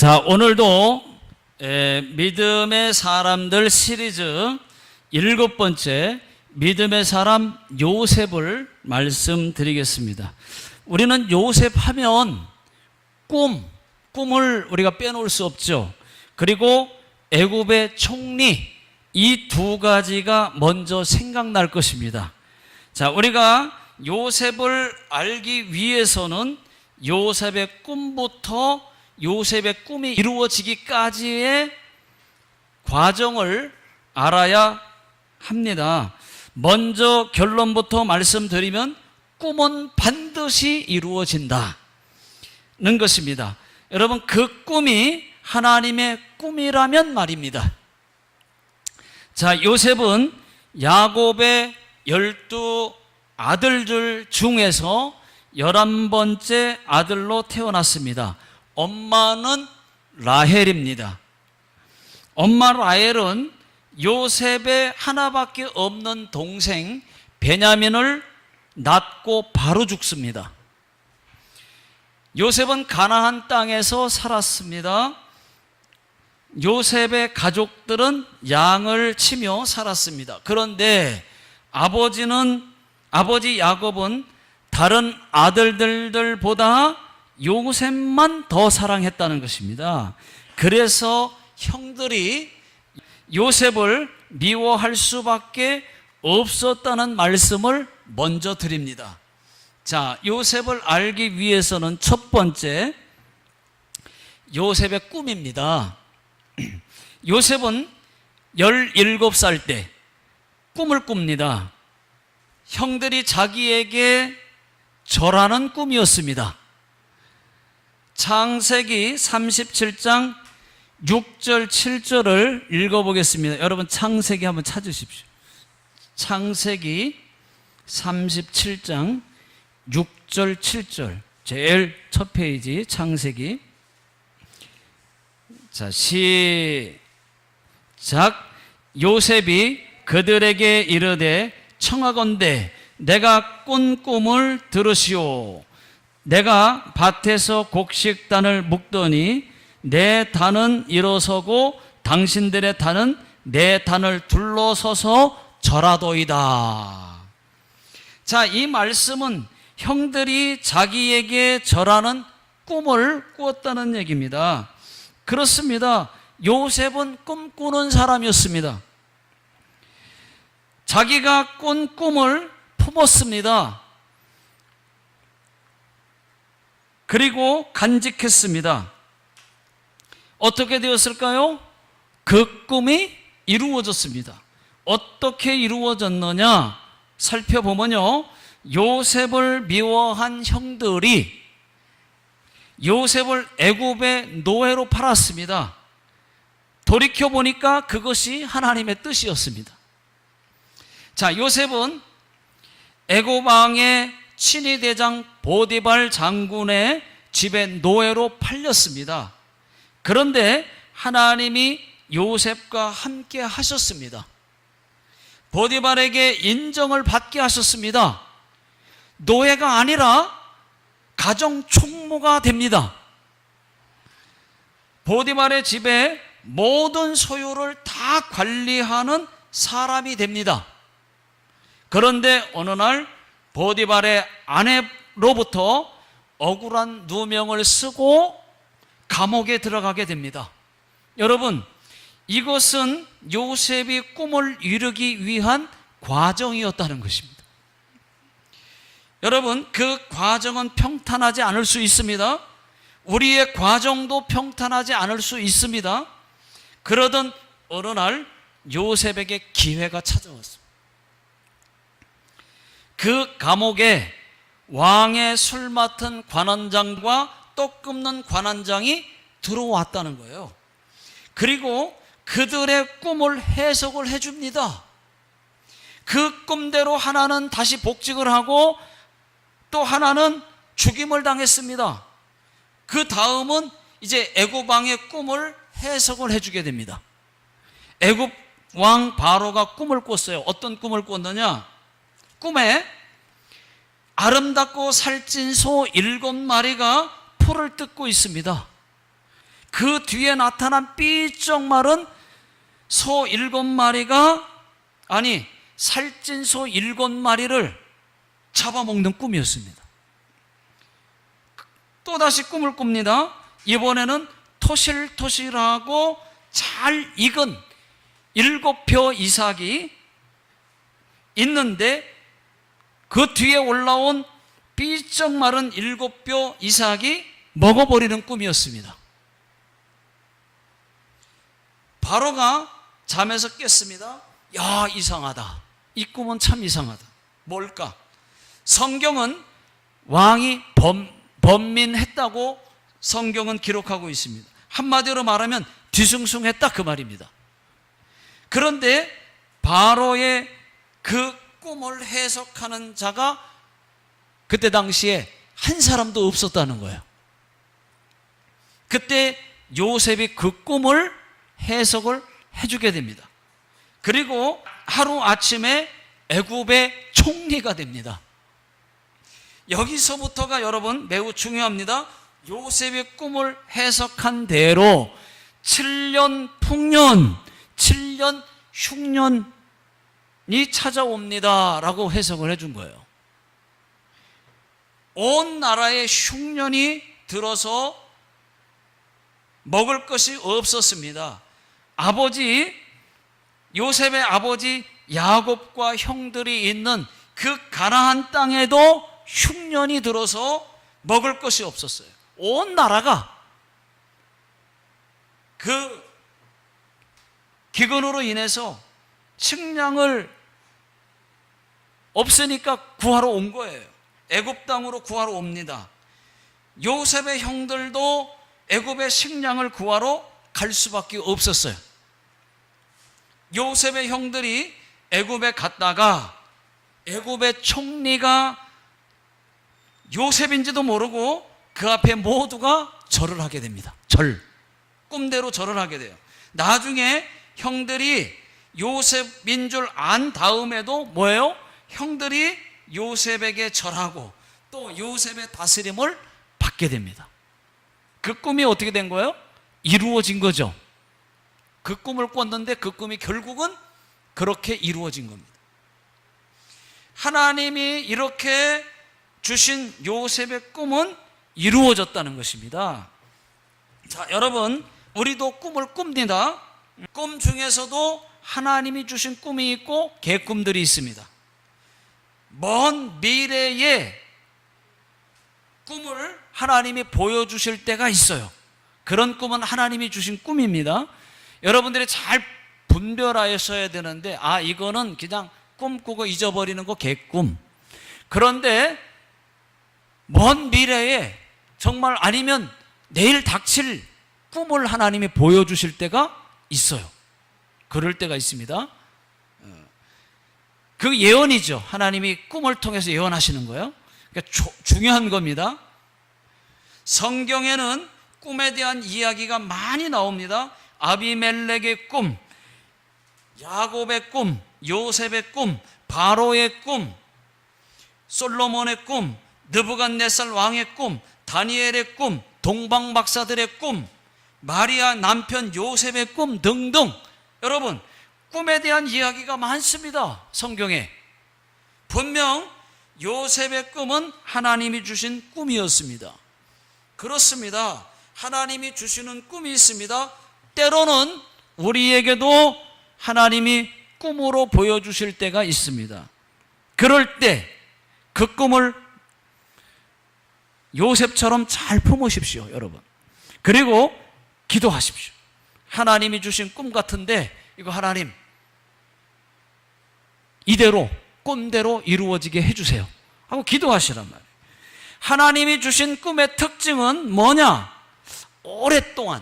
자, 오늘도 믿음의 사람들 시리즈 7번째 믿음의 사람 요셉을 말씀드리겠습니다. 우리는 요셉 하면 꿈을 우리가 빼놓을 수 없죠. 그리고 애굽의 총리, 이 두 가지가 먼저 생각날 것입니다. 자, 우리가 요셉을 알기 위해서는 요셉의 꿈부터 요셉의 꿈이 이루어지기까지의 과정을 알아야 합니다. 먼저 결론부터 말씀드리면 꿈은 반드시 이루어진다는 것입니다. 여러분, 그 꿈이 하나님의 꿈이라면 말입니다. 자, 요셉은 야곱의 12 아들들 중에서 11번째 아들로 태어났습니다. 엄마는 라헬입니다. 엄마 라헬은 요셉의 하나밖에 없는 동생 베냐민을 낳고 바로 죽습니다. 요셉은 가나안 땅에서 살았습니다. 요셉의 가족들은 양을 치며 살았습니다. 그런데 아버지 야곱은 다른 아들들보다 요셉만 더 사랑했다는 것입니다. 그래서 형들이 요셉을 미워할 수밖에 없었다는 말씀을 먼저 드립니다. 자, 요셉을 알기 위해서는 첫 번째, 요셉의 꿈입니다. 요셉은 17살 때 꿈을 꿉니다. 형들이 자기에게 절하는 꿈이었습니다. 창세기 37장 6절 7절을 읽어보겠습니다. 여러분, 창세기 한번 찾으십시오. 창세기 37장 6절 7절, 제일 첫 페이지 창세기. 자, 시작. 요셉이 그들에게 이르되 청하건대 내가 꾼 꿈을 들으시오. 내가 밭에서 곡식단을 묶더니 내 단은 일어서고 당신들의 단은 내 단을 둘러서서 절하도이다. 자, 이 말씀은 형들이 자기에게 절하는 꿈을 꾸었다는 얘기입니다. 그렇습니다. 요셉은 꿈꾸는 사람이었습니다. 자기가 꾼 꿈을 품었습니다. 그리고 간직했습니다. 어떻게 되었을까요? 그 꿈이 이루어졌습니다. 어떻게 이루어졌느냐 살펴보면요, 요셉을 미워한 형들이 요셉을 애굽의 노예로 팔았습니다. 돌이켜보니까 그것이 하나님의 뜻이었습니다. 자, 요셉은 애굽 왕의 친위 대장 보디발 장군의 집에 노예로 팔렸습니다. 그런데 하나님이 요셉과 함께 하셨습니다. 보디발에게 인정을 받게 하셨습니다. 노예가 아니라 가정 총무가 됩니다. 보디발의 집에 모든 소유를 다 관리하는 사람이 됩니다. 그런데 어느 날 보디발의 아내로부터 억울한 누명을 쓰고 감옥에 들어가게 됩니다. 여러분, 이것은 요셉이 꿈을 이루기 위한 과정이었다는 것입니다. 여러분, 그 과정은 평탄하지 않을 수 있습니다. 우리의 과정도 평탄하지 않을 수 있습니다. 그러던 어느 날 요셉에게 기회가 찾아왔습니다. 그 감옥에 왕의 술 맡은 관원장과 떡 굽는 관원장이 들어왔다는 거예요. 그리고 그들의 꿈을 해석을 해줍니다. 그 꿈대로 하나는 다시 복직을 하고 또 하나는 죽임을 당했습니다. 그 다음은 이제 애굽 왕의 꿈을 해석을 해주게 됩니다. 애굽 왕 바로가 꿈을 꿨어요. 어떤 꿈을 꿨느냐? 꿈에 아름답고 살찐 소 7마리가 풀을 뜯고 있습니다. 그 뒤에 나타난 삐쩍 마른 소 7마리가, 아니 살찐 소 7마리를 잡아먹는 꿈이었습니다. 또다시 꿈을 꿉니다. 이번에는 토실토실하고 잘 익은 7표 이삭이 있는데 그 뒤에 올라온 삐쩍 마른 7표 이삭이 먹어버리는 꿈이었습니다. 바로가 잠에서 깼습니다. 야, 이상하다. 이 꿈은 참 이상하다. 뭘까? 성경은 왕이 번민했다고 성경은 기록하고 있습니다. 한마디로 말하면 뒤숭숭했다 그 말입니다. 그런데 바로의 그 꿈을 해석하는 자가 그때 당시에 한 사람도 없었다는 거예요. 그때 요셉이 그 꿈을 해석을 해주게 됩니다. 그리고 하루아침에 애굽의 총리가 됩니다. 여기서부터가 여러분 매우 중요합니다. 요셉의 꿈을 해석한 대로 7년 풍년, 7년 흉년이 찾아옵니다 라고 해석을 해준 거예요. 온 나라에 흉년이 들어서 먹을 것이 없었습니다. 요셉의 아버지 야곱과 형들이 있는 그 가나안 땅에도 흉년이 들어서 먹을 것이 없었어요. 온 나라가 그 기근으로 인해서 식량을 없으니까 구하러 온 거예요. 애굽 땅으로 구하러 옵니다. 요셉의 형들도 애굽의 식량을 구하러 갈 수밖에 없었어요. 요셉의 형들이 애굽에 갔다가 애굽의 총리가 요셉인지도 모르고 그 앞에 모두가 절을 하게 됩니다. 꿈대로 절을 하게 돼요. 나중에 형들이 요셉인 줄 안 다음에도 뭐예요? 형들이 요셉에게 절하고 또 요셉의 다스림을 받게 됩니다. 그 꿈이 어떻게 된 거예요? 이루어진 거죠. 그 꿈을 꿨는데 그 꿈이 결국은 그렇게 이루어진 겁니다. 하나님이 이렇게 주신 요셉의 꿈은 이루어졌다는 것입니다. 자, 여러분, 우리도 꿈을 꿉니다. 꿈 중에서도 하나님이 주신 꿈이 있고 개꿈들이 있습니다. 먼 미래의 꿈을 하나님이 보여주실 때가 있어요. 그런 꿈은 하나님이 주신 꿈입니다. 여러분들이 잘 분별하셔야 되는데, 이거는 그냥 꿈꾸고 잊어버리는 거 개꿈. 그런데 먼 미래에 정말 아니면 내일 닥칠 꿈을 하나님이 보여주실 때가 있어요. 그럴 때가 있습니다. 그 예언이죠. 하나님이 꿈을 통해서 예언하시는 거예요. 그러니까 중요한 겁니다. 성경에는 꿈에 대한 이야기가 많이 나옵니다. 아비멜렉의 꿈, 야곱의 꿈, 요셉의 꿈, 바로의 꿈, 솔로몬의 꿈, 느부갓네살 왕의 꿈, 다니엘의 꿈, 동방박사들의 꿈, 마리아 남편 요셉의 꿈 등등. 여러분, 꿈에 대한 이야기가 많습니다. 성경에. 분명 요셉의 꿈은 하나님이 주신 꿈이었습니다. 그렇습니다. 하나님이 주시는 꿈이 있습니다. 때로는 우리에게도 하나님이 꿈으로 보여주실 때가 있습니다. 그럴 때 그 꿈을 요셉처럼 잘 품으십시오, 여러분. 그리고 기도하십시오. 하나님이 주신 꿈 같은데 이거 하나님 이대로 꿈대로 이루어지게 해주세요 하고 기도하시란 말이에요. 하나님이 주신 꿈의 특징은 뭐냐? 오랫동안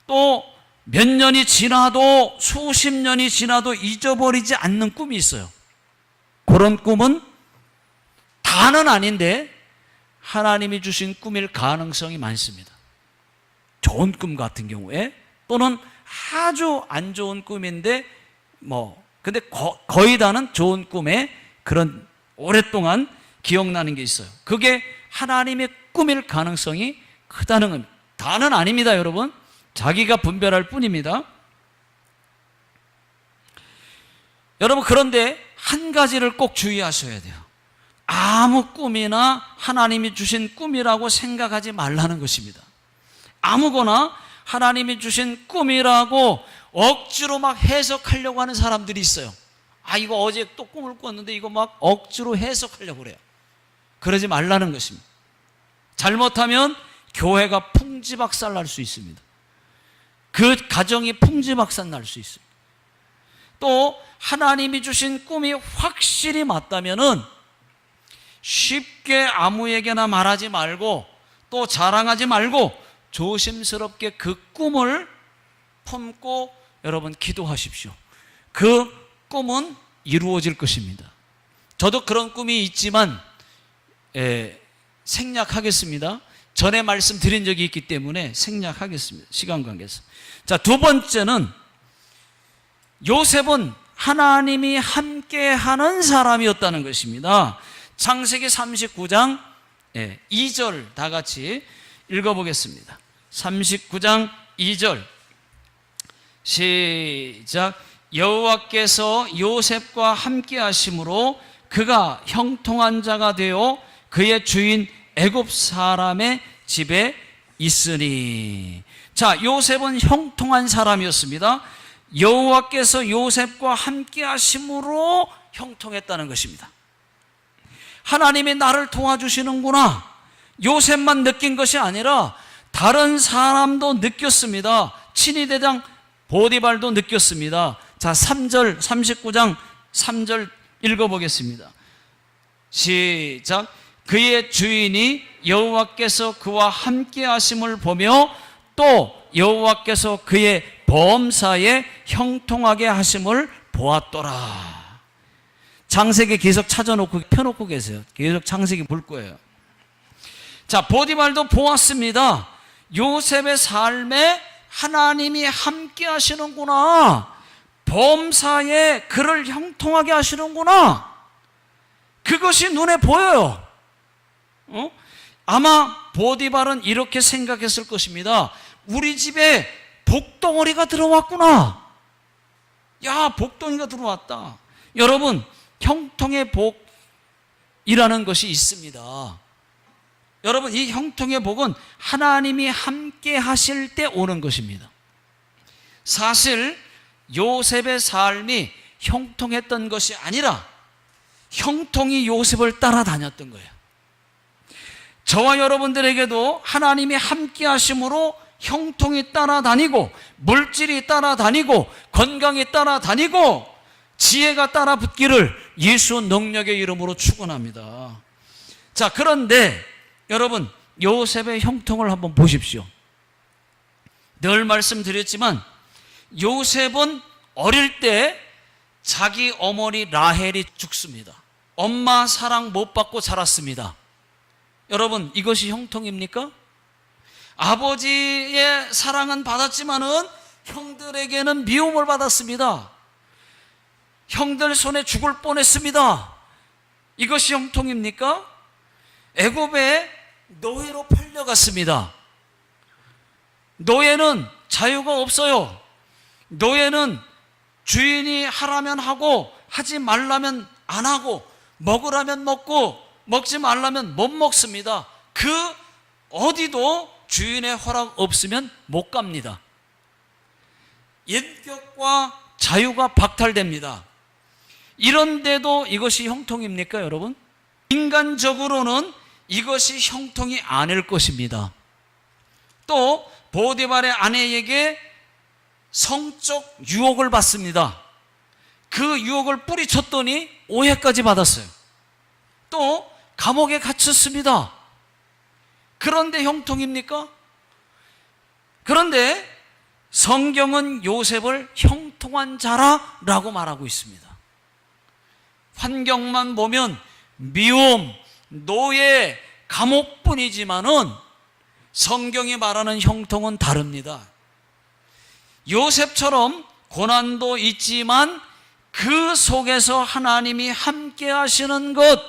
또 몇 년이 지나도 수십 년이 지나도 잊어버리지 않는 꿈이 있어요. 그런 꿈은 다는 아닌데 하나님이 주신 꿈일 가능성이 많습니다. 좋은 꿈 같은 경우에, 또는 아주 안 좋은 꿈인데 근데 거의 다는 좋은 꿈에 그런 오랫동안 기억나는 게 있어요. 그게 하나님의 꿈일 가능성이 크다는 겁니다. 다는 아닙니다, 여러분. 자기가 분별할 뿐입니다. 여러분, 그런데 한 가지를 꼭 주의하셔야 돼요. 아무 꿈이나 하나님이 주신 꿈이라고 생각하지 말라는 것입니다. 아무거나 하나님이 주신 꿈이라고 억지로 막 해석하려고 하는 사람들이 있어요. 아, 이거 어제 또 꿈을 꿨는데 이거 막 억지로 해석하려고 그래요. 그러지 말라는 것입니다. 잘못하면 교회가 풍지박산 날 수 있습니다. 그 가정이 풍지박산 날 수 있습니다. 또 하나님이 주신 꿈이 확실히 맞다면은 쉽게 아무에게나 말하지 말고 또 자랑하지 말고 조심스럽게 그 꿈을 품고 여러분 기도하십시오. 그 꿈은 이루어질 것입니다. 저도 그런 꿈이 있지만 생략하겠습니다. 전에 말씀드린 적이 있기 때문에 생략하겠습니다. 시간 관계에서. 자, 두 번째는 요셉은 하나님이 함께하는 사람이었다는 것입니다. 창세기 39장 2절 다 같이 읽어보겠습니다. 39장 2절 시작. 여호와께서 요셉과 함께 하심으로 그가 형통한 자가 되어 그의 주인 애굽 사람의 집에 있으니. 자, 요셉은 형통한 사람이었습니다. 여호와께서 요셉과 함께 하심으로 형통했다는 것입니다. 하나님이 나를 도와주시는구나, 요셉만 느낀 것이 아니라 다른 사람도 느꼈습니다. 친위대장 보디발도 느꼈습니다. 자, 3절 39장 3절 읽어보겠습니다. 시작. 그의 주인이 여호와께서 그와 함께 하심을 보며 또 여호와께서 그의 범사에 형통하게 하심을 보았더라. 창세기 계속 찾아놓고 펴놓고 계세요. 계속 창세기 볼 거예요. 자, 보디발도 보았습니다. 요셉의 삶에 하나님이 함께 하시는구나, 범사에 그를 형통하게 하시는구나, 그것이 눈에 보여요. 아마 보디발은 이렇게 생각했을 것입니다. 우리 집에 복덩어리가 들어왔구나. 야, 복덩이가 들어왔다. 여러분, 형통의 복이라는 것이 있습니다. 여러분, 이 형통의 복은 하나님이 함께 하실 때 오는 것입니다. 사실 요셉의 삶이 형통했던 것이 아니라 형통이 요셉을 따라다녔던 거예요. 저와 여러분들에게도 하나님이 함께 하심으로 형통이 따라다니고 물질이 따라다니고 건강이 따라다니고 지혜가 따라붙기를 예수 능력의 이름으로 축원합니다. 자, 그런데 여러분, 요셉의 형통을 한번 보십시오. 늘 말씀드렸지만 요셉은 어릴 때 자기 어머니 라헬이 죽습니다. 엄마 사랑 못 받고 자랐습니다. 여러분, 이것이 형통입니까? 아버지의 사랑은 받았지만은 형들에게는 미움을 받았습니다. 형들 손에 죽을 뻔했습니다. 이것이 형통입니까? 애굽에 노예로 팔려갔습니다. 노예는 자유가 없어요. 노예는 주인이 하라면 하고 하지 말라면 안 하고 먹으라면 먹고 먹지 말라면 못 먹습니다. 그 어디도 주인의 허락 없으면 못 갑니다. 인격과 자유가 박탈됩니다. 이런데도 이것이 형통입니까, 여러분? 인간적으로는 이것이 형통이 아닐 것입니다. 또 보디발의 아내에게 성적 유혹을 받습니다. 그 유혹을 뿌리쳤더니 오해까지 받았어요. 또 감옥에 갇혔습니다. 그런데 형통입니까? 그런데 성경은 요셉을 형통한 자라라고 말하고 있습니다. 환경만 보면 미움, 노예, 감옥뿐이지만은 성경이 말하는 형통은 다릅니다. 요셉처럼 고난도 있지만 그 속에서 하나님이 함께 하시는 것,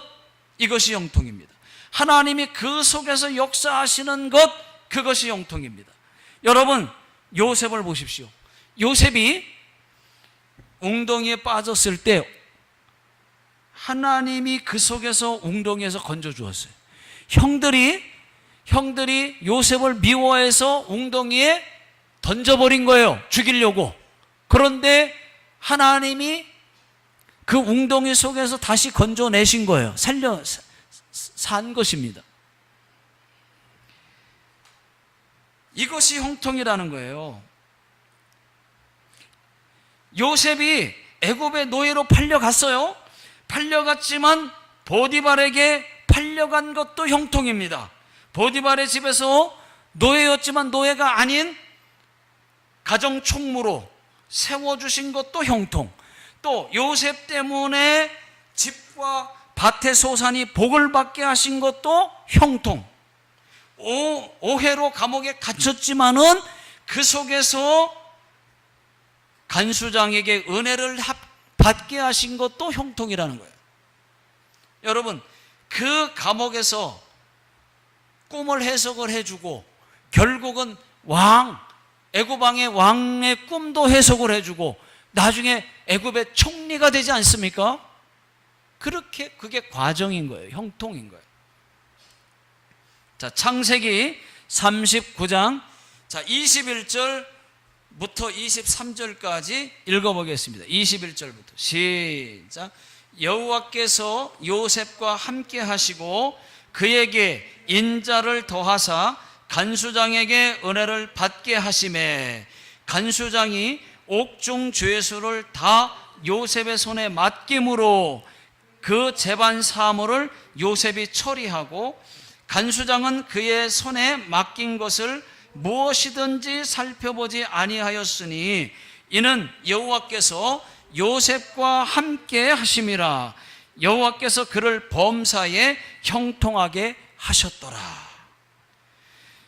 이것이 형통입니다. 하나님이 그 속에서 역사하시는 것, 그것이 형통입니다. 여러분, 요셉을 보십시오. 요셉이 웅덩이에 빠졌을 때 하나님이 그 속에서 웅덩이에서 건져 주었어요. 형들이 요셉을 미워해서 웅덩이에 던져버린 거예요. 죽이려고. 그런데 하나님이 그 웅덩이 속에서 다시 건져내신 거예요. 산 것입니다. 이것이 형통이라는 거예요. 요셉이 애굽의 노예로 팔려갔어요. 팔려갔지만 보디발에게 팔려간 것도 형통입니다. 보디발의 집에서 노예였지만 노예가 아닌 가정 총무로 세워주신 것도 형통. 또 요셉 때문에 집과 밭의 소산이 복을 받게 하신 것도 형통. 오해로 감옥에 갇혔지만은 그 속에서 간수장에게 은혜를 받게 하신 것도 형통이라는 거예요. 여러분, 그 감옥에서 꿈을 해석을 해주고 결국은 애굽 왕의 꿈도 해석을 해주고 나중에 애굽의 총리가 되지 않습니까? 그렇게 그게 과정인 거예요. 형통인 거예요. 자, 창세기 39장 21절부터 23절까지 읽어보겠습니다. 21절부터 시작. 여호와께서 요셉과 함께 하시고 그에게 인자를 더하사 간수장에게 은혜를 받게 하시매 간수장이 옥중 죄수를 다 요셉의 손에 맡김으로 그 재반 사물을 요셉이 처리하고 간수장은 그의 손에 맡긴 것을 무엇이든지 살펴보지 아니하였으니 이는 여호와께서 요셉과 함께 하심이라. 여호와께서 그를 범사에 형통하게 하셨더라.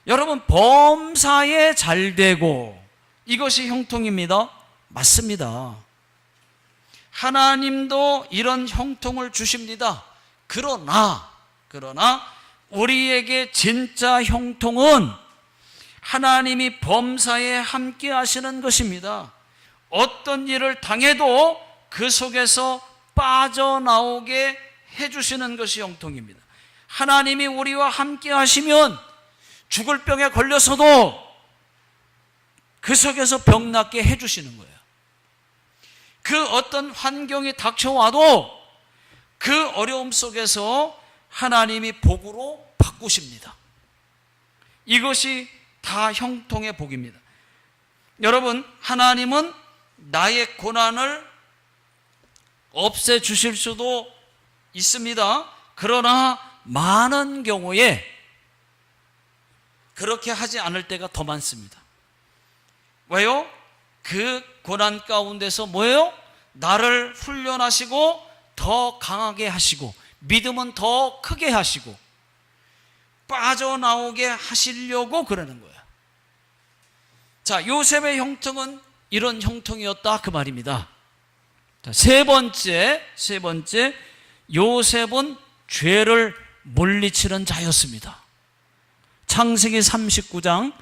여러분, 범사에 잘되고 이것이 형통입니다. 맞습니다. 하나님도 이런 형통을 주십니다. 그러나 우리에게 진짜 형통은 하나님이 범사에 함께 하시는 것입니다. 어떤 일을 당해도 그 속에서 빠져나오게 해주시는 것이 형통입니다. 하나님이 우리와 함께 하시면 죽을 병에 걸려서도 그 속에서 병 낫게 해주시는 거예요. 그 어떤 환경이 닥쳐와도 그 어려움 속에서 하나님이 복으로 바꾸십니다. 이것이 다 형통의 복입니다. 여러분, 하나님은 나의 고난을 없애주실 수도 있습니다. 그러나 많은 경우에 그렇게 하지 않을 때가 더 많습니다. 왜요? 그 고난 가운데서 뭐예요? 나를 훈련하시고 더 강하게 하시고 믿음은 더 크게 하시고 빠져나오게 하시려고 그러는 거예요. 자, 요셉의 형통은 이런 형통이었다 그 말입니다. 자, 세 번째, 요셉은 죄를 물리치는 자였습니다. 창세기 39장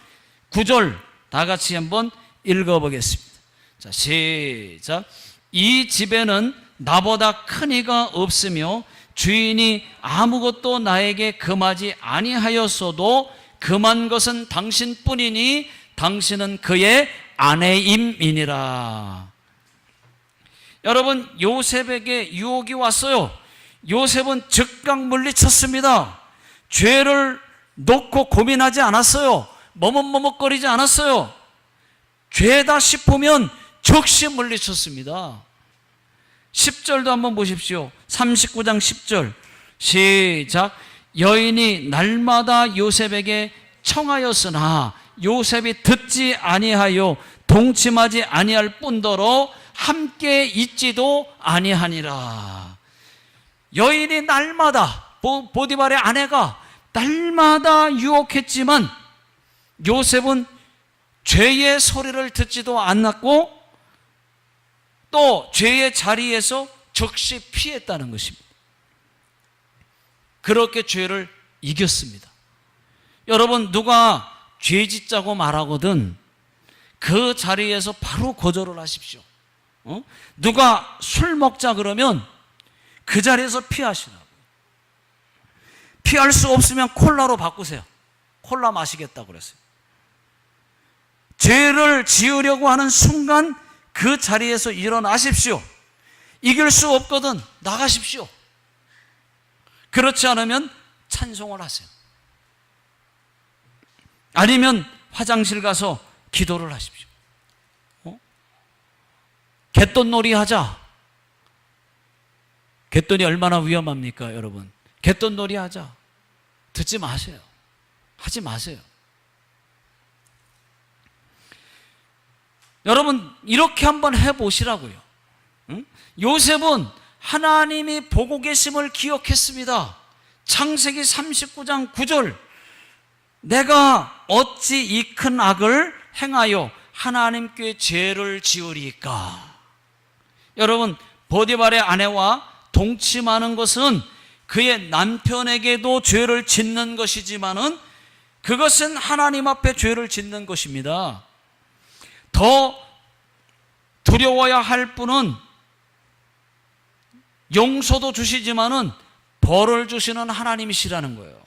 9절 다 같이 한번 읽어보겠습니다. 자, 시작. 이 집에는 나보다 큰 이가 없으며 주인이 아무것도 나에게 금하지 아니하였어도 금한 것은 당신뿐이니 당신은 그의 아내임이니라. 여러분, 요셉에게 유혹이 왔어요. 요셉은 즉각 물리쳤습니다. 죄를 놓고 고민하지 않았어요. 머뭇머뭇거리지 않았어요. 죄다 싶으면 즉시 물리쳤습니다. 10절도 한번 보십시오. 39장 10절 시작. 여인이 날마다 요셉에게 청하였으나 요셉이 듣지 아니하여 동침하지 아니할 뿐더러 함께 있지도 아니하니라. 여인이 날마다 보디발의 아내가 날마다 유혹했지만 요셉은 죄의 소리를 듣지도 않았고 또 죄의 자리에서 즉시 피했다는 것입니다. 그렇게 죄를 이겼습니다. 여러분, 누가 죄 짓자고 말하거든 그 자리에서 바로 거절을 하십시오. 누가 술 먹자 그러면 그 자리에서 피하시라고. 피할 수 없으면 콜라로 바꾸세요. 콜라 마시겠다고 그랬어요. 죄를 지으려고 하는 순간 그 자리에서 일어나십시오. 이길 수 없거든 나가십시오. 그렇지 않으면 찬송을 하세요. 아니면 화장실 가서 기도를 하십시오. 갯돈놀이 하자. 갯돈이 얼마나 위험합니까, 여러분? 갯돈놀이 하자. 듣지 마세요. 하지 마세요. 여러분, 이렇게 한번 해보시라고요. 요셉은 하나님이 보고 계심을 기억했습니다. 창세기 39장 9절. 내가 어찌 이 큰 악을 행하여 하나님께 죄를 지으리까. 여러분, 보디발의 아내와 동침하는 것은 그의 남편에게도 죄를 짓는 것이지만은 그것은 하나님 앞에 죄를 짓는 것입니다. 더 두려워야 할 분은 용서도 주시지만은 벌을 주시는 하나님이시라는 거예요.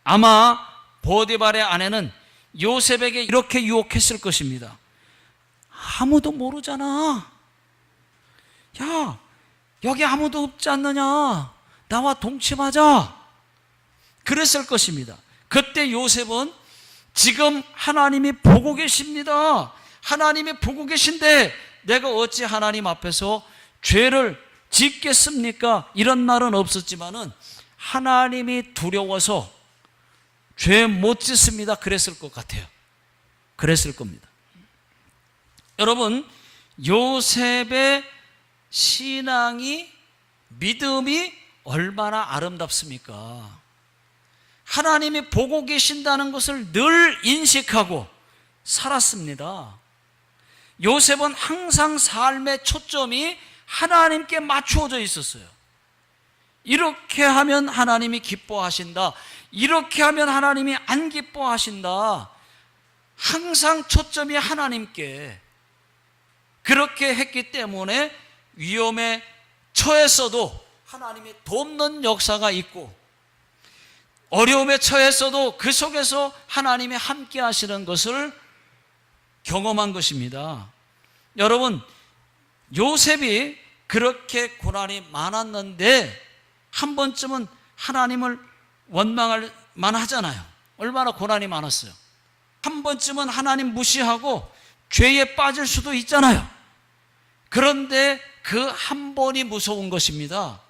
아마 보디발의 아내는 요셉에게 이렇게 유혹했을 것입니다. 아무도 모르잖아. 야, 여기 아무도 없지 않느냐. 나와 동침하자. 그랬을 것입니다. 그때 요셉은 지금 하나님이 보고 계십니다. 하나님이 보고 계신데 내가 어찌 하나님 앞에서 죄를 짓겠습니까? 이런 말은 없었지만은 하나님이 두려워서 죄 못 짓습니다. 그랬을 것 같아요. 그랬을 겁니다. 여러분, 요셉의 신앙이, 믿음이 얼마나 아름답습니까? 하나님이 보고 계신다는 것을 늘 인식하고 살았습니다. 요셉은 항상 삶의 초점이 하나님께 맞추어져 있었어요. 이렇게 하면 하나님이 기뻐하신다. 이렇게 하면 하나님이 안 기뻐하신다. 항상 초점이 하나님께. 그렇게 했기 때문에 위험에 처했어도 하나님이 돕는 역사가 있고, 어려움에 처했어도 그 속에서 하나님이 함께 하시는 것을 경험한 것입니다. 여러분, 요셉이 그렇게 고난이 많았는데 한 번쯤은 하나님을 원망할 만하잖아요. 얼마나 고난이 많았어요. 한 번쯤은 하나님 무시하고 죄에 빠질 수도 있잖아요. 그런데 그 한 번이 무서운 것입니다.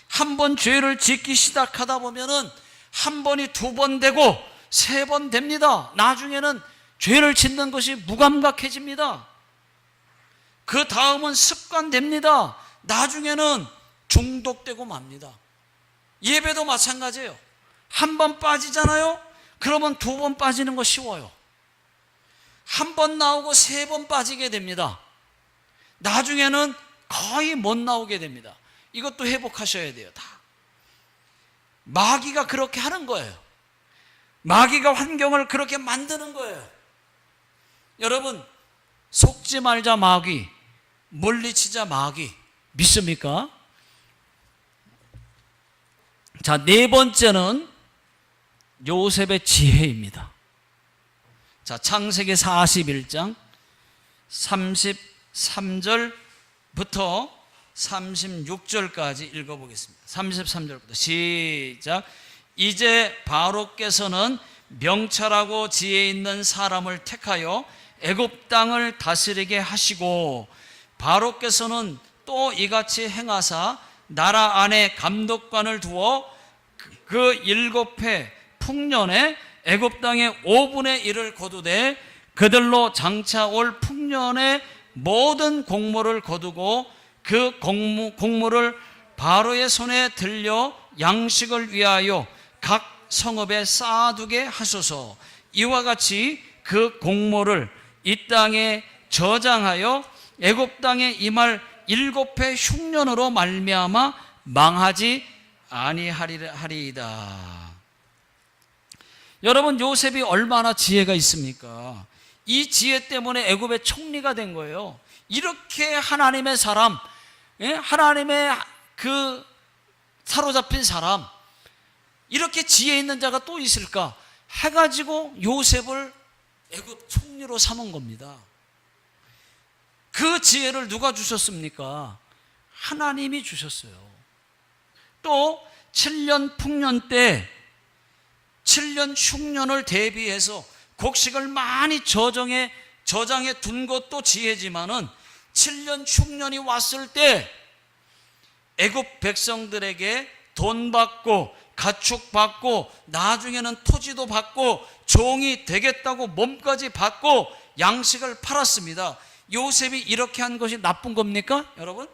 한 번 죄를 짓기 시작하다 보면은 한 번이 두 번 되고 세 번 됩니다. 나중에는 죄를 짓는 것이 무감각해집니다. 그 다음은 습관됩니다. 나중에는 중독되고 맙니다. 예배도 마찬가지예요. 한 번 빠지잖아요. 그러면 두 번 빠지는 거 쉬워요. 한 번 나오고 세 번 빠지게 됩니다. 나중에는 거의 못 나오게 됩니다. 이것도 회복하셔야 돼요. 다 마귀가 그렇게 하는 거예요. 마귀가 환경을 그렇게 만드는 거예요. 여러분, 속지 말자 마귀, 물리치자 마귀, 믿습니까? 자, 네 번째는 요셉의 지혜입니다. 자, 창세기 41장 33절부터 36절까지 읽어보겠습니다. 33절부터 시작. 이제 바로께서는 명철하고 지혜 있는 사람을 택하여 애굽 땅을 다스리게 하시고, 바로께서는 또 이같이 행하사 나라 안에 감독관을 두어 그 7해 풍년에 애굽 땅의 5분의 1을 거두되 그들로 장차 올 풍년의 모든 곡물을 거두고 그 곡물을 바로의 손에 들려 양식을 위하여 각 성읍에 쌓아두게 하소서. 이와 같이 그 곡물을 이 땅에 저장하여 애굽 땅에 임할 7해 흉년으로 말미암아 망하지 아니하리이다. 여러분, 요셉이 얼마나 지혜가 있습니까? 이 지혜 때문에 애굽의 총리가 된 거예요. 이렇게 하나님의 사람, 하나님의 그 사로잡힌 사람, 이렇게 지혜 있는 자가 또 있을까 해가지고 요셉을 애굽 총리로 삼은 겁니다. 그 지혜를 누가 주셨습니까? 하나님이 주셨어요. 또 7년 풍년 때 7년 흉년을 대비해서 곡식을 많이 저장해 둔 것도 지혜지만은 7년 흉년이 왔을 때 애굽 백성들에게 돈 받고 가축 받고 나중에는 토지도 받고 종이 되겠다고 몸까지 받고 양식을 팔았습니다. 요셉이 이렇게 한 것이 나쁜 겁니까? 여러분,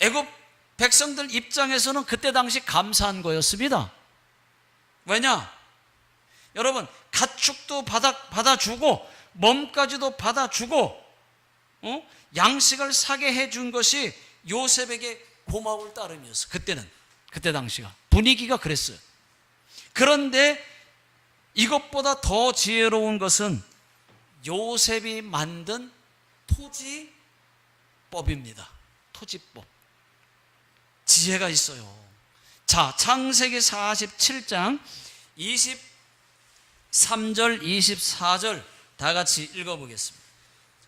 애굽 백성들 입장에서는 그때 당시 감사한 거였습니다. 왜냐? 여러분, 가축도 받아주고 몸까지도 받아주고 양식을 사게 해준 것이 요셉에게 고마울 따름이었어. 그때 당시가 분위기가 그랬어요. 그런데 이것보다 더 지혜로운 것은 요셉이 만든 토지법입니다. 토지법. 지혜가 있어요. 자, 창세기 47장 23절 24절 다 같이 읽어보겠습니다.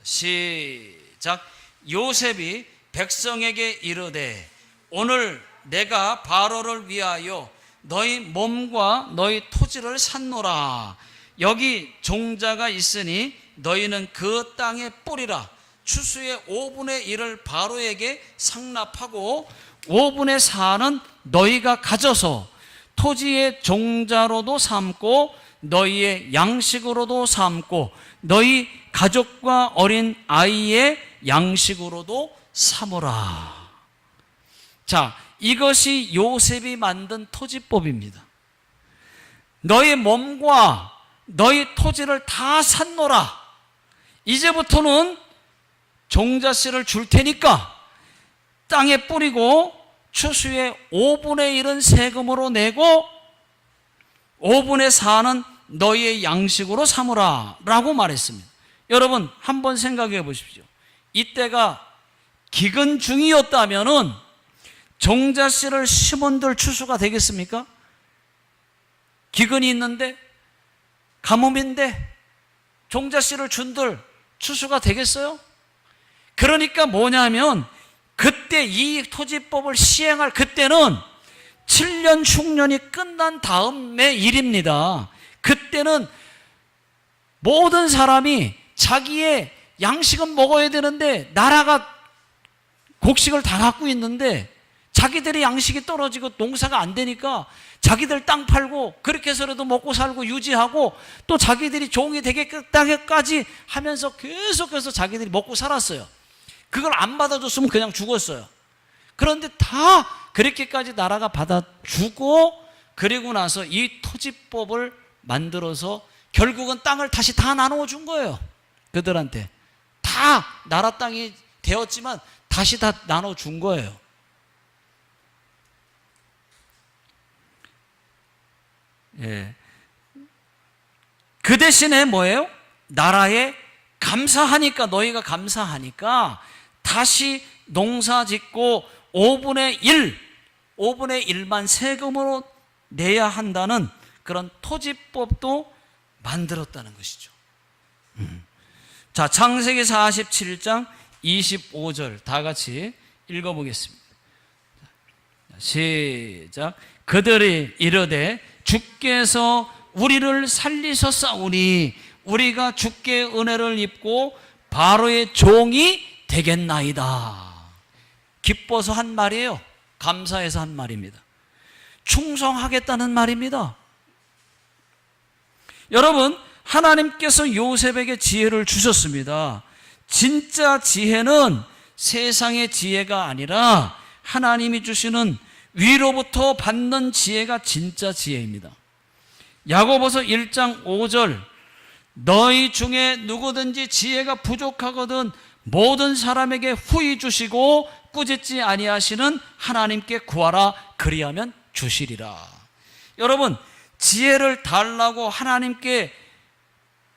시작. 요셉이 백성에게 이르되 오늘 내가 바로를 위하여 너희 몸과 너희 토지를 샀노라. 여기 종자가 있으니 너희는 그 땅에 뿌리라. 추수의 5분의 1을 바로에게 상납하고 5분의 4는 너희가 가져서 토지의 종자로도 삼고 너희의 양식으로도 삼고 너희 가족과 어린 아이의 양식으로도 삼으라. 자, 이것이 요셉이 만든 토지법입니다. 너희 몸과 너희 토지를 다 샀노라. 이제부터는 종자씨를 줄 테니까 땅에 뿌리고 추수의 5분의 1은 세금으로 내고 5분의 4는 너희의 양식으로 삼으라 라고 말했습니다. 여러분, 한번 생각해 보십시오. 이때가 기근 중이었다면은 종자씨를 심은들 추수가 되겠습니까? 기근이 있는데, 가뭄인데 종자씨를 준들 추수가 되겠어요? 그러니까 뭐냐면 그때 이 토지법을 시행할 그때는 7년 흉년이 끝난 다음의 일입니다. 그때는 모든 사람이 자기의 양식은 먹어야 되는데 나라가 곡식을 다 갖고 있는데 자기들의 양식이 떨어지고 농사가 안 되니까 자기들 땅 팔고 그렇게 해서라도 먹고 살고 유지하고 또 자기들이 종이 되게까지 하면서 계속해서 자기들이 먹고 살았어요. 그걸 안 받아줬으면 그냥 죽었어요. 그런데 다 그렇게까지 나라가 받아주고 그리고 나서 이 토지법을 만들어서 결국은 땅을 다시 다 나누어 준 거예요. 그들한테 다 나라 땅이 되었지만 다시 다 나눠 준 거예요. 예. 그 대신에 뭐예요? 나라에 감사하니까, 너희가 감사하니까 다시 농사 짓고 5분의 1만 세금으로 내야 한다는 그런 토지법도 만들었다는 것이죠. 자, 창세기 47장 25절 다 같이 읽어보겠습니다. 시작. 그들이 이르되 주께서 우리를 살리셨사오니 우리가 주께 은혜를 입고 바로의 종이 되겠나이다. 기뻐서 한 말이에요. 감사해서 한 말입니다. 충성하겠다는 말입니다. 여러분, 하나님께서 요셉에게 지혜를 주셨습니다. 진짜 지혜는 세상의 지혜가 아니라 하나님이 주시는 위로부터 받는 지혜가 진짜 지혜입니다. 야고보서 1장 5절 너희 중에 누구든지 지혜가 부족하거든 모든 사람에게 후히 주시고 꾸짖지 아니하시는 하나님께 구하라 그리하면 주시리라. 여러분, 지혜를 달라고 하나님께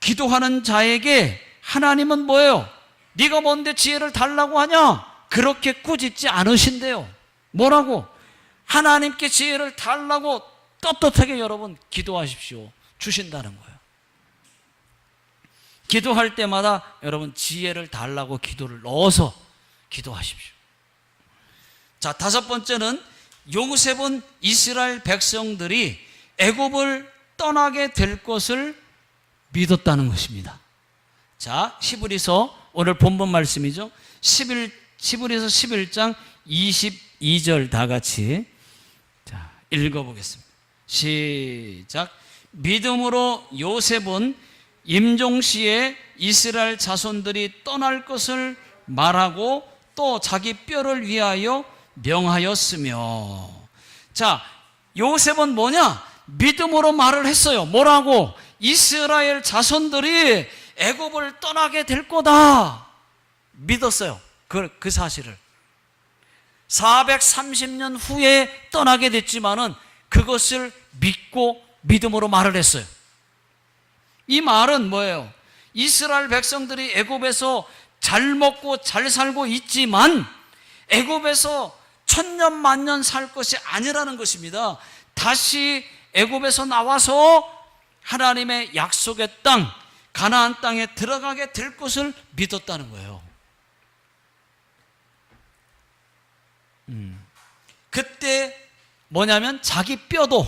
기도하는 자에게 하나님은 뭐예요? 네가 뭔데 지혜를 달라고 하냐? 그렇게 꾸짖지 않으신대요. 뭐라고? 하나님께 지혜를 달라고 떳떳하게 여러분 기도하십시오. 주신다는 거예요. 기도할 때마다 여러분 지혜를 달라고 기도를 넣어서 기도하십시오. 자, 다섯 번째는 요셉은 이스라엘 백성들이 애굽을 떠나게 될 것을 믿었다는 것입니다. 자, 히브리서 오늘 본문 말씀이죠. 히브리서 11장 22절 다 같이 자, 읽어보겠습니다. 시작. 믿음으로 요셉은 임종시에 이스라엘 자손들이 떠날 것을 말하고 또 자기 뼈를 위하여 명하였으며. 자, 요셉은 뭐냐? 믿음으로 말을 했어요. 뭐라고? 이스라엘 자손들이 애굽을 떠나게 될 거다. 믿었어요. 그 사실을. 430년 후에 떠나게 됐지만은 그것을 믿고 믿음으로 말을 했어요. 이 말은 뭐예요? 이스라엘 백성들이 애굽에서 잘 먹고 잘 살고 있지만 애굽에서 천년 만년 살 것이 아니라는 것입니다. 다시 애굽에서 나와서 하나님의 약속의 땅, 가나안 땅에 들어가게 될 것을 믿었다는 거예요. 그때 뭐냐면 자기 뼈도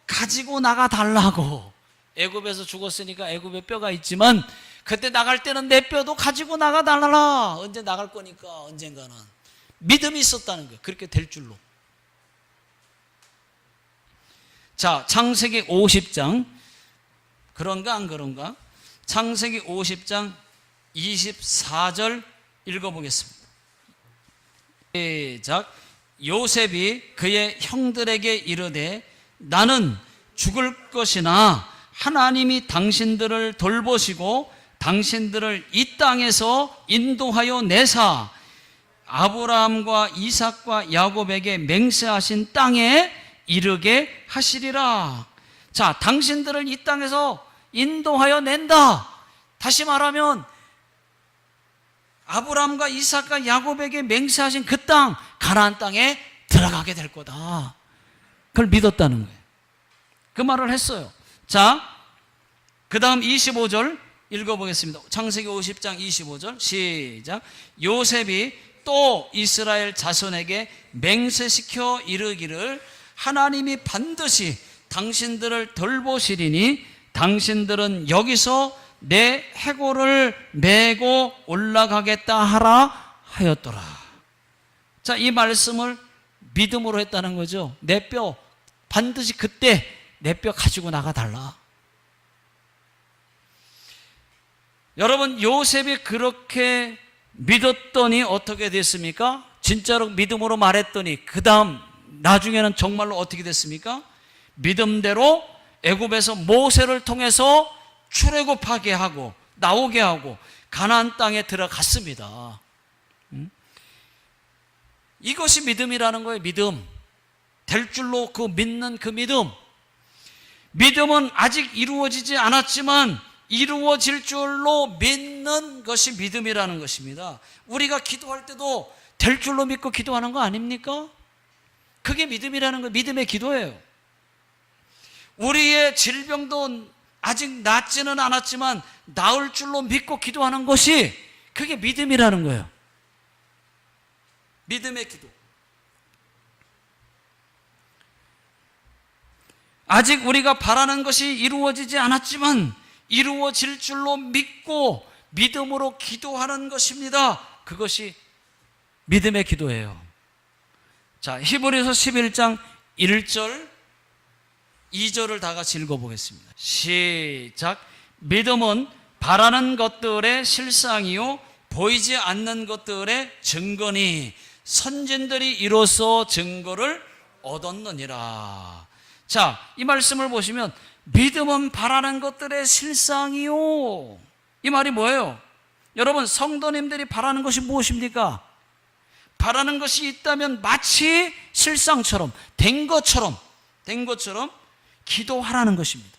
가지고 나가 달라고. 애굽에서 죽었으니까 애굽에 뼈가 있지만 그때 나갈 때는 내 뼈도 가지고 나가 달라. 언제 나갈 거니까 언젠가는. 믿음이 있었다는 거예요. 그렇게 될 줄로. 자, 창세기 50장 그런가 안 그런가? 창세기 50장 24절 읽어보겠습니다. 시작. 요셉이 그의 형들에게 이르되 나는 죽을 것이나 하나님이 당신들을 돌보시고 당신들을 이 땅에서 인도하여 내사 아브라함과 이삭과 야곱에게 맹세하신 땅에 이르게 하시리라. 자, 당신들을 이 땅에서 인도하여 낸다. 다시 말하면 아브라함과 이삭과 야곱에게 맹세하신 그 땅, 가나안 땅에 들어가게 될 거다. 그걸 믿었다는 거예요. 그 말을 했어요. 자, 그 다음 25절 읽어보겠습니다. 창세기 50장 25절 시작. 요셉이 또 이스라엘 자손에게 맹세시켜 이르기를 하나님이 반드시 당신들을 돌보시리니 당신들은 여기서 내 해골을 메고 올라가겠다 하라 하였더라. 자, 이 말씀을 믿음으로 했다는 거죠. 내 뼈 반드시 그때 내 뼈 가지고 나가달라. 여러분, 요셉이 그렇게 믿었더니 어떻게 됐습니까? 진짜로 믿음으로 말했더니 그 다음 나중에는 정말로 어떻게 됐습니까? 믿음대로 애굽에서 모세를 통해서 출애굽하게 하고 나오게 하고 가나안 땅에 들어갔습니다. 이것이 믿음이라는 거예요. 믿음. 될 줄로 그 믿는 그 믿음. 믿음은 아직 이루어지지 않았지만 이루어질 줄로 믿는 것이 믿음이라는 것입니다. 우리가 기도할 때도 될 줄로 믿고 기도하는 거 아닙니까? 그게 믿음이라는 거예요. 믿음의 기도예요. 우리의 질병도 아직 낫지는 않았지만 나을 줄로 믿고 기도하는 것이 그게 믿음이라는 거예요. 믿음의 기도. 아직 우리가 바라는 것이 이루어지지 않았지만 이루어질 줄로 믿고 믿음으로 기도하는 것입니다. 그것이 믿음의 기도예요. 자, 히브리서 11장 1절 2절을 다 같이 읽어보겠습니다. 시작. 믿음은 바라는 것들의 실상이요 보이지 않는 것들의 증거니 선진들이 이로써 증거를 얻었느니라. 자, 이 말씀을 보시면 믿음은 바라는 것들의 실상이요. 이 말이 뭐예요? 여러분, 성도님들이 바라는 것이 무엇입니까? 바라는 것이 있다면 마치 실상처럼 된 것처럼 기도하라는 것입니다.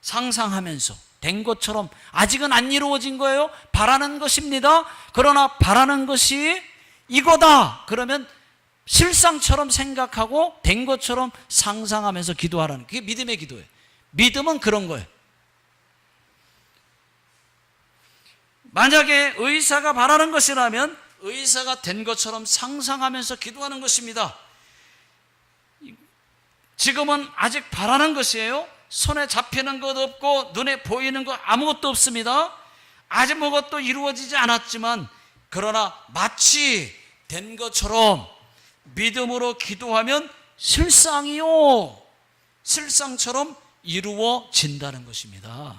상상하면서 된 것처럼, 아직은 안 이루어진 거예요. 바라는 것입니다. 그러나 바라는 것이 이거다 그러면 실상처럼 생각하고 된 것처럼 상상하면서 기도하라는, 그게 믿음의 기도예요. 믿음은 그런 거예요. 만약에 의사가 바라는 것이라면 의사가 된 것처럼 상상하면서 기도하는 것입니다. 지금은 아직 바라는 것이에요. 손에 잡히는 것 없고 눈에 보이는 것 아무것도 없습니다. 아직 뭐것도 이루어지지 않았지만, 그러나 마치 된 것처럼 믿음으로 기도하면 실상이요, 실상처럼 이루어진다는 것입니다.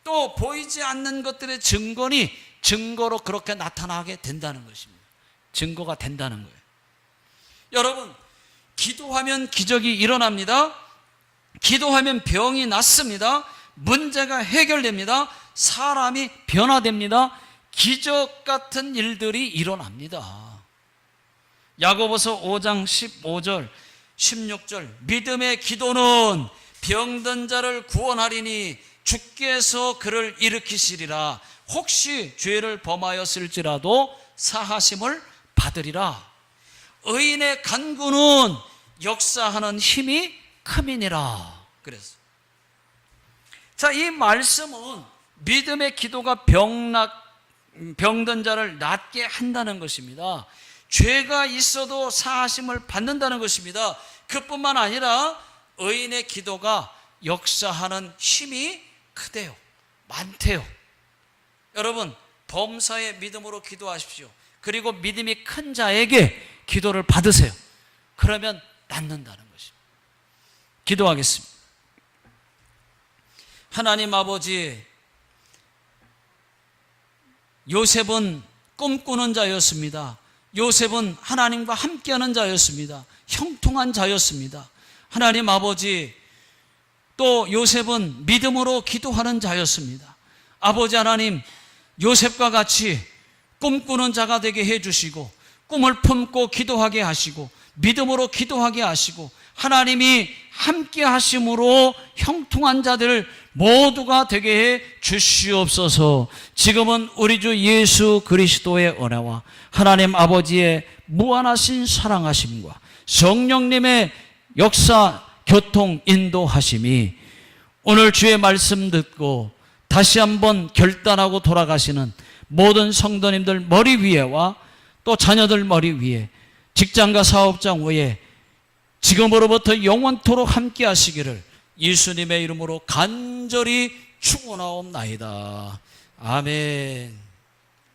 또 보이지 않는 것들의 증거로 그렇게 나타나게 된다는 것입니다. 증거가 된다는 거예요. 여러분, 기도하면 기적이 일어납니다. 기도하면 병이 낫습니다. 문제가 해결됩니다. 사람이 변화됩니다. 기적 같은 일들이 일어납니다. 야고보서 5장 15절 16절, 믿음의 기도는 병든 자를 구원하리니 주께서 그를 일으키시리라. 혹시 죄를 범하였을지라도 사하심을 받으리라. 의인의 간구는 역사하는 힘이 큼이니라. 그래서 자, 이 말씀은 믿음의 기도가 병든 자를 낫게 한다는 것입니다. 죄가 있어도 사하심을 받는다는 것입니다. 그뿐만 아니라 의인의 기도가 역사하는 힘이 크대요, 많대요. 여러분, 범사에 믿음으로 기도하십시오. 그리고 믿음이 큰 자에게 기도를 받으세요. 그러면 낫는다는 것입니다. 기도하겠습니다. 하나님 아버지, 요셉은 꿈꾸는 자였습니다. 요셉은 하나님과 함께하는 자였습니다. 형통한 자였습니다. 하나님 아버지, 또 요셉은 믿음으로 기도하는 자였습니다. 아버지 하나님, 요셉과 같이 꿈꾸는 자가 되게 해주시고, 꿈을 품고 기도하게 하시고, 믿음으로 기도하게 하시고, 하나님이 함께 하심으로 형통한 자들 모두가 되게 해 주시옵소서. 지금은 우리 주 예수 그리스도의 은혜와 하나님 아버지의 무한하신 사랑하심과 성령님의 역사, 교통, 인도하심이 오늘 주의 말씀 듣고 다시 한번 결단하고 돌아가시는 모든 성도님들 머리 위에와 또 자녀들 머리 위에, 직장과 사업장 위에 지금으로부터 영원토록 함께 하시기를 예수님의 이름으로 간절히 축원하옵나이다. 아멘.